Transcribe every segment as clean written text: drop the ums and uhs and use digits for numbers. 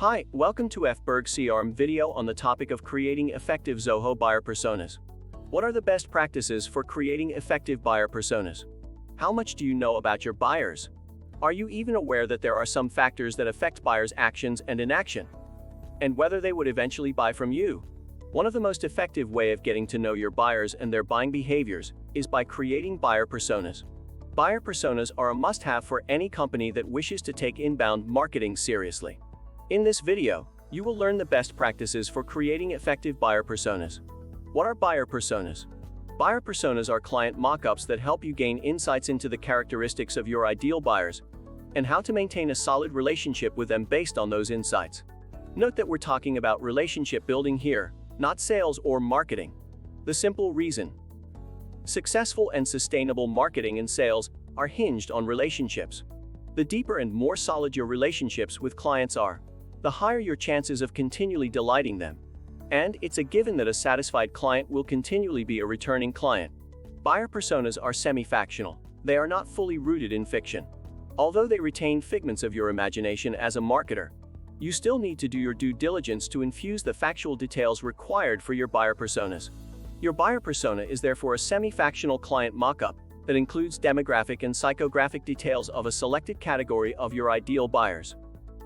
Hi, welcome to FBerg CRM video on the topic of creating effective Zoho buyer personas. What are the best practices for creating effective buyer personas? How much do you know about your buyers? Are you even aware that there are some factors that affect buyers' actions and inaction? And whether they would eventually buy from you? One of the most effective way of getting to know your buyers and their buying behaviors is by creating buyer personas. Buyer personas are a must-have for any company that wishes to take inbound marketing seriously. In this video, you will learn the best practices for creating effective buyer personas. What are buyer personas? Buyer personas are client mock-ups that help you gain insights into the characteristics of your ideal buyers and how to maintain a solid relationship with them based on those insights. Note that we're talking about relationship building here, not sales or marketing. The simple reason: successful and sustainable marketing and sales are hinged on relationships. The deeper and more solid your relationships with clients are, the higher your chances of continually delighting them. And it's a given that a satisfied client will continually be a returning client. Buyer personas are semi-factional. They are not fully rooted in fiction. Although they retain figments of your imagination as a marketer, you still need to do your due diligence to infuse the factual details required for your buyer personas. Your buyer persona is therefore a semi-factional client mock-up that includes demographic and psychographic details of a selected category of your ideal buyers.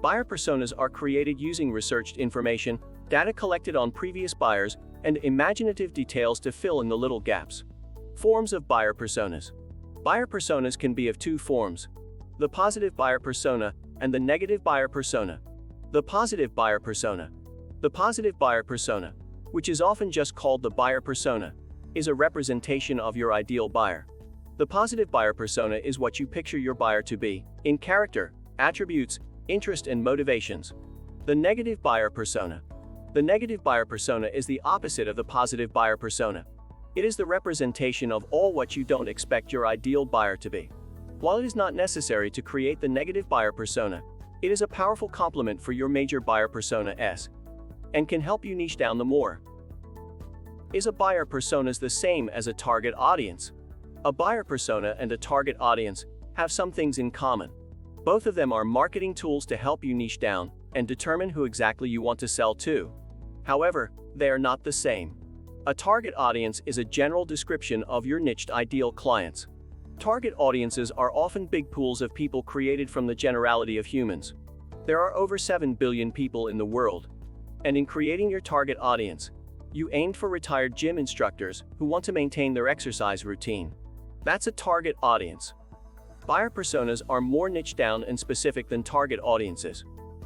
Buyer personas are created using researched information, data collected on previous buyers, and imaginative details to fill in the little gaps. Forms of buyer personas. Buyer personas can be of two forms: the positive buyer persona and the negative buyer persona. The positive buyer persona. The positive buyer persona, which is often just called the buyer persona, is a representation of your ideal buyer. The positive buyer persona is what you picture your buyer to be, in character, attributes, interest, and motivations. The negative buyer persona. The negative buyer persona is the opposite of the positive buyer persona. It is the representation of all what you don't expect your ideal buyer to be. While it is not necessary to create the negative buyer persona, it is a powerful complement for your major buyer persona and can help you niche down the more. Is a buyer persona the same as a target audience? A buyer persona and a target audience have some things in common. Both of them are marketing tools to help you niche down and determine who exactly you want to sell to. However, they are not the same. A target audience is a general description of your niched ideal clients. Target audiences are often big pools of people created from the generality of humans. There are over 7 billion people in the world. And in creating your target audience, you aimed for retired gym instructors who want to maintain their exercise routine. That's a target audience. Buyer personas are more niche down and specific than target audiences.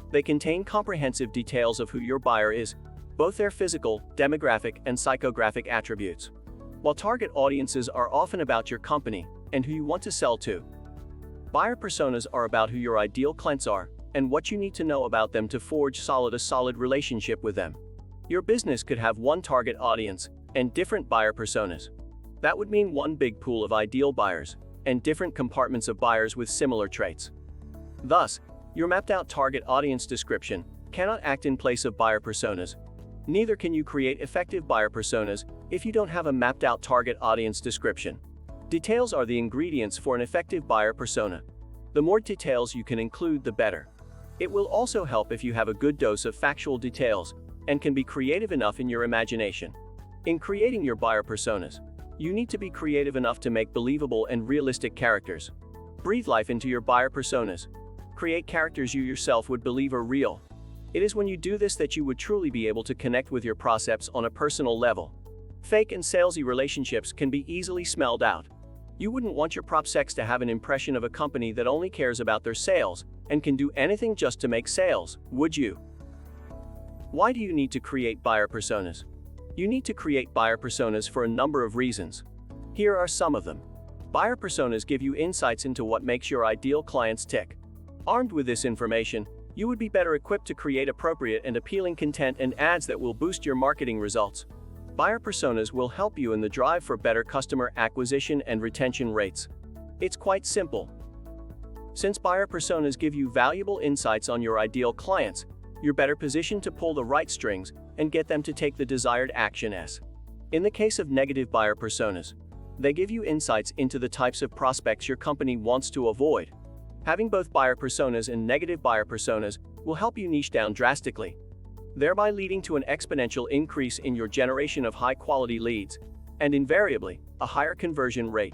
They contain comprehensive details of who your buyer is, both their physical, demographic, and psychographic attributes. While target audiences are often about your company and who you want to sell to, buyer personas are about who your ideal clients are and what you need to know about them to forge a solid relationship with them. Your business could have one target audience and different buyer personas. That would mean one big pool of ideal buyers and different compartments of buyers with similar traits. Thus, your mapped out target audience description cannot act in place of buyer personas. Neither can you create effective buyer personas if you don't have a mapped out target audience description. Details are the ingredients for an effective buyer persona. The more details you can include, the better. It will also help if you have a good dose of factual details and can be creative enough in your imagination. In creating your buyer personas, you need to be creative enough to make believable and realistic characters. Breathe life into your buyer personas. Create characters you yourself would believe are real. It is when you do this that you would truly be able to connect with your prospects on a personal level. Fake and salesy relationships can be easily smelled out. You wouldn't want your prospects to have an impression of a company that only cares about their sales and can do anything just to make sales, would you? Why do you need to create buyer personas? You need to create buyer personas for a number of reasons. Here are some of them. Buyer personas give you insights into what makes your ideal clients tick. Armed with this information, you would be better equipped to create appropriate and appealing content and ads that will boost your marketing results. Buyer personas will help you in the drive for better customer acquisition and retention rates. It's quite simple. Since buyer personas give you valuable insights on your ideal clients, you're better positioned to pull the right strings and get them to take the desired action. In the case of negative buyer personas, they give you insights into the types of prospects your company wants to avoid. Having both buyer personas and negative buyer personas will help you niche down drastically, thereby leading to an exponential increase in your generation of high-quality leads, and invariably, a higher conversion rate.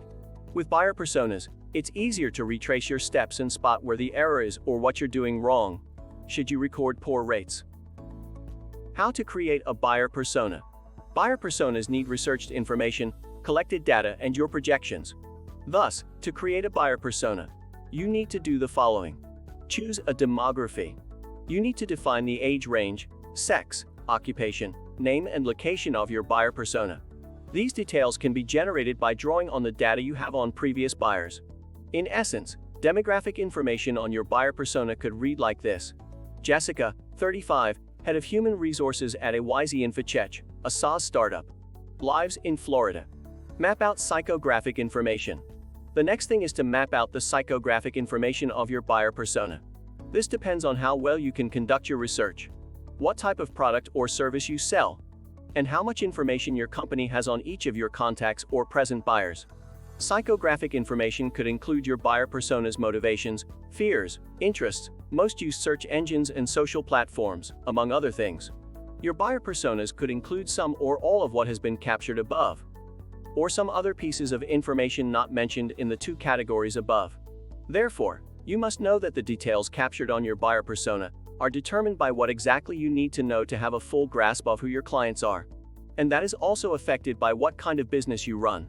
With buyer personas, it's easier to retrace your steps and spot where the error is or what you're doing wrong, should you record poor rates. How to create a buyer persona. Buyer personas need researched information, collected data, and your projections. Thus, to create a buyer persona, you need to do the following. Choose a demography. You need to define the age range, sex, occupation, name, and location of your buyer persona. These details can be generated by drawing on the data you have on previous buyers. In essence, demographic information on your buyer persona could read like this. Jessica, 35, head of human resources at a YZ Infotech, a SaaS startup. Lives in Florida. Map out psychographic information. The next thing is to map out the psychographic information of your buyer persona. This depends on how well you can conduct your research, what type of product or service you sell, and how much information your company has on each of your contacts or present buyers. Psychographic information could include your buyer persona's motivations, fears, interests, most used search engines and social platforms, among other things. Your buyer personas could include some or all of what has been captured above, or some other pieces of information not mentioned in the two categories above. Therefore, you must know that the details captured on your buyer persona are determined by what exactly you need to know to have a full grasp of who your clients are, and that is also affected by what kind of business you run.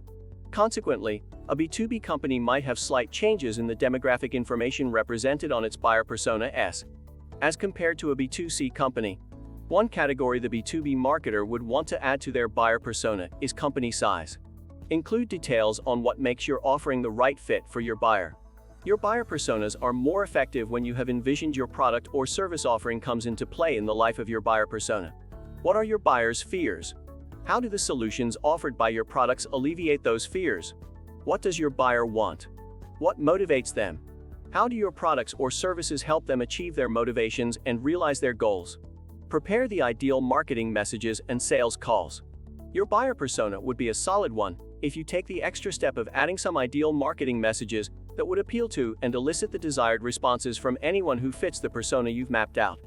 Consequently, a B2B company might have slight changes in the demographic information represented on its buyer persona as compared to a B2C company. One category the B2B marketer would want to add to their buyer persona is company size. Include details on what makes your offering the right fit for your buyer. Your buyer personas are more effective when you have envisioned your product or service offering comes into play in the life of your buyer persona. What are your buyer's fears? How do the solutions offered by your products alleviate those fears? What does your buyer want? What motivates them? How do your products or services help them achieve their motivations and realize their goals? Prepare the ideal marketing messages and sales calls. Your buyer persona would be a solid one if you take the extra step of adding some ideal marketing messages that would appeal to and elicit the desired responses from anyone who fits the persona you've mapped out.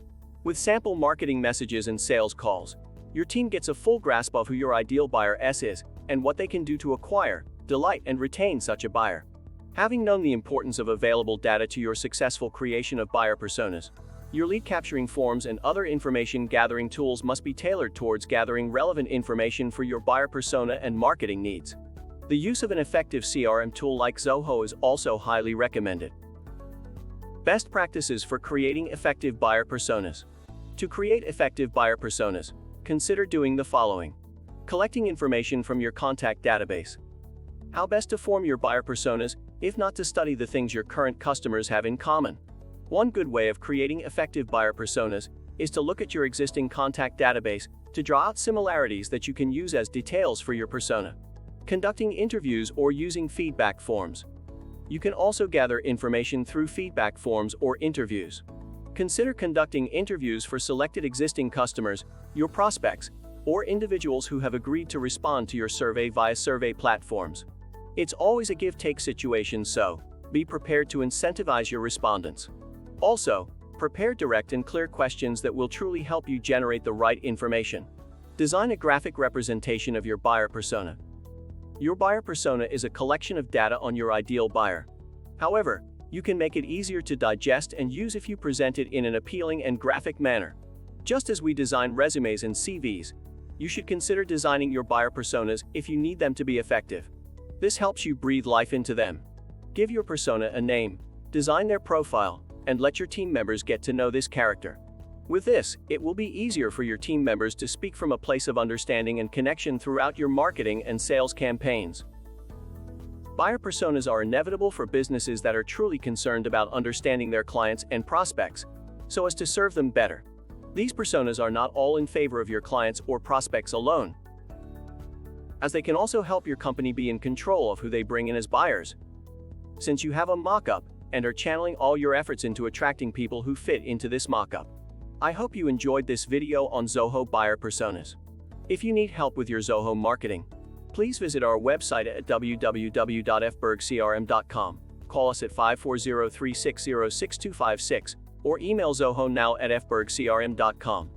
With sample marketing messages and sales calls, your team gets a full grasp of who your ideal buyer is and what they can do to acquire, delight, and retain such a buyer. Having known the importance of available data to your successful creation of buyer personas, your lead capturing forms and other information gathering tools must be tailored towards gathering relevant information for your buyer persona and marketing needs. The use of an effective CRM tool like Zoho is also highly recommended. Best practices for creating effective buyer personas. To create effective buyer personas, consider doing the following. Collecting information from your contact database. How best to form your buyer personas, if not to study the things your current customers have in common? One good way of creating effective buyer personas is to look at your existing contact database to draw out similarities that you can use as details for your persona. Conducting interviews or using feedback forms. You can also gather information through feedback forms or interviews. Consider conducting interviews for selected existing customers, your prospects, or individuals who have agreed to respond to your survey via survey platforms. It's always a give-take situation, so be prepared to incentivize your respondents. Also, prepare direct and clear questions that will truly help you generate the right information. Design a graphic representation of your buyer persona. Your buyer persona is a collection of data on your ideal buyer. However, you can make it easier to digest and use if you present it in an appealing and graphic manner. Just as we design resumes and CVs, you should consider designing your buyer personas if you need them to be effective. This helps you breathe life into them. Give your persona a name, design their profile, and let your team members get to know this character. With this, it will be easier for your team members to speak from a place of understanding and connection throughout your marketing and sales campaigns. Buyer personas are inevitable for businesses that are truly concerned about understanding their clients and prospects, so as to serve them better. These personas are not all in favor of your clients or prospects alone, as they can also help your company be in control of who they bring in as buyers. Since you have a mock-up and are channeling all your efforts into attracting people who fit into this mock-up. I hope you enjoyed this video on Zoho Buyer Personas. If you need help with your Zoho marketing, please visit our website at www.fbergcrm.com, call us at 540-360-6256, or email Zoho now at fbergcrm.com.